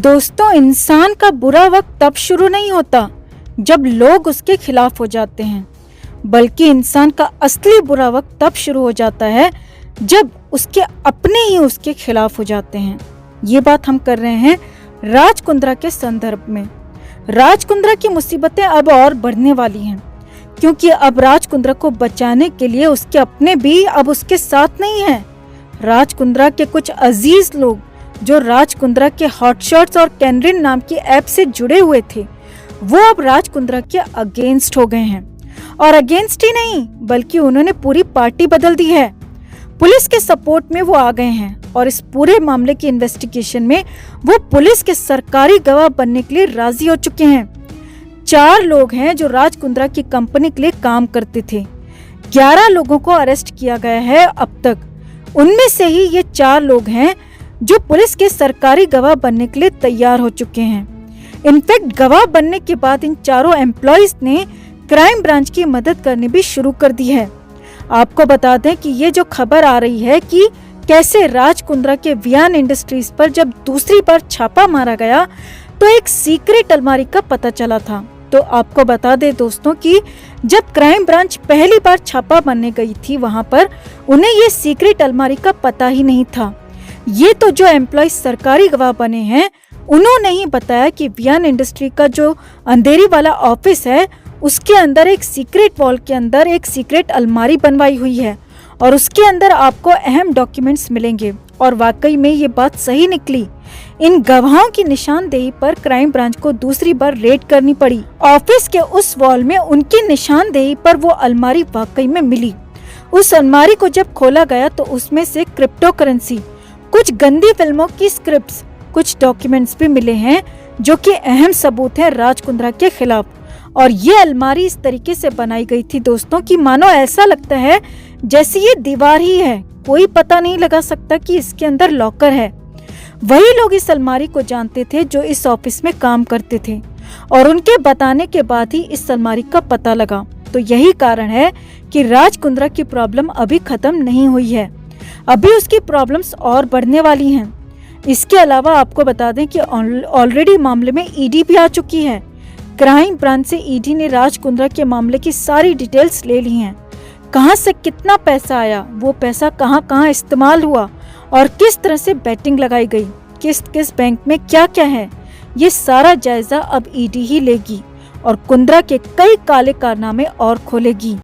दोस्तों, इंसान का बुरा वक्त तब शुरू नहीं होता जब लोग उसके खिलाफ हो जाते हैं, बल्कि इंसान का असली बुरा वक्त तब शुरू हो जाता है जब उसके अपने ही उसके खिलाफ हो जाते हैं। ये बात हम कर रहे हैं राज कुंद्रा के संदर्भ में। राज कुंद्रा की मुसीबतें अब और बढ़ने वाली हैं, क्योंकि अब राज कुंद्रा को बचाने के लिए उसके अपने भी अब उसके साथ नहीं हैं। राज कुंद्रा के कुछ अजीज लोग जो राज कुंद्रा के हॉटशॉट्स और कैनरिन नाम की ऐप से जुड़े हुए थे, वो अब राज कुंद्रा के अगेंस्ट हो गए हैं। और अगेंस्ट ही नहीं, बल्कि उन्होंने पूरी पार्टी बदल दी है। पुलिस के सपोर्ट में वो आ गए हैं और इस पूरे मामले की इन्वेस्टिगेशन में वो पुलिस के सरकारी गवाह बनने के लिए राजी हो चुके हैं। 4 लोग हैं जो राज कुंद्रा की कंपनी के लिए काम करते थे। 11 लोगों को अरेस्ट किया गया है अब तक। उनमें से ही ये 4 लोग हैं जो पुलिस के सरकारी गवाह बनने के लिए तैयार हो चुके हैं। इनफैक्ट गवाह बनने के बाद इन चारों एम्प्लॉइज ने क्राइम ब्रांच की मदद करनी भी शुरू कर दी है। आपको बता दें कि ये जो खबर आ रही है कि कैसे राज कुंद्रा के वियान इंडस्ट्रीज पर जब दूसरी बार छापा मारा गया तो एक सीक्रेट अलमारी का पता चला था। तो आपको बता दें दोस्तों कि जब क्राइम ब्रांच पहली बार छापा मारने गई थी, वहां पर उन्हें ये सीक्रेट अलमारी का पता ही नहीं था। ये तो जो एम्प्लॉय सरकारी गवाह बने हैं, उन्होंने ही बताया कि वियान इंडस्ट्री का जो अंधेरी वाला ऑफिस है, उसके अंदर एक सीक्रेट वॉल के अंदर एक सीक्रेट अलमारी बनवाई हुई है और उसके अंदर आपको अहम डॉक्यूमेंट्स मिलेंगे। और वाकई में ये बात सही निकली। इन गवाहों की निशानदेही पर क्राइम ब्रांच को दूसरी बार रेड करनी पड़ी। ऑफिस के उस वॉल में उनकी निशानदेही पर वो अलमारी वाकई में मिली। उस अलमारी को जब खोला गया तो उसमें से क्रिप्टो करेंसी, कुछ गंदी फिल्मों की स्क्रिप्ट्स, कुछ डॉक्यूमेंट्स भी मिले हैं जो कि अहम सबूत है राज कुंद्रा के खिलाफ। और ये अलमारी इस तरीके से बनाई गई थी दोस्तों कि मानो ऐसा लगता है जैसे ये दीवार ही है, कोई पता नहीं लगा सकता कि इसके अंदर लॉकर है। वही लोग इस अलमारी को जानते थे जो इस ऑफिस में काम करते थे और उनके बताने के बाद ही इस अलमारी का पता लगा। तो यही कारण है कि राज कुंद्रा की प्रॉब्लम अभी खत्म नहीं हुई है, अभी उसकी प्रॉब्लम्स और बढ़ने वाली हैं। इसके अलावा आपको बता दें कि ऑलरेडी मामले में ईडी भी आ चुकी है। क्राइम ब्रांच से ईडी ने राज कुंद्रा के मामले की सारी डिटेल्स ले ली हैं। कहां से कितना पैसा आया, वो पैसा कहां कहां इस्तेमाल हुआ और किस तरह से बेटिंग लगाई गई, किस किस बैंक में क्या क्या है, ये सारा जायजा अब ईडी ही लेगी और कुंद्रा के कई काले कारनामे और खोलेगी।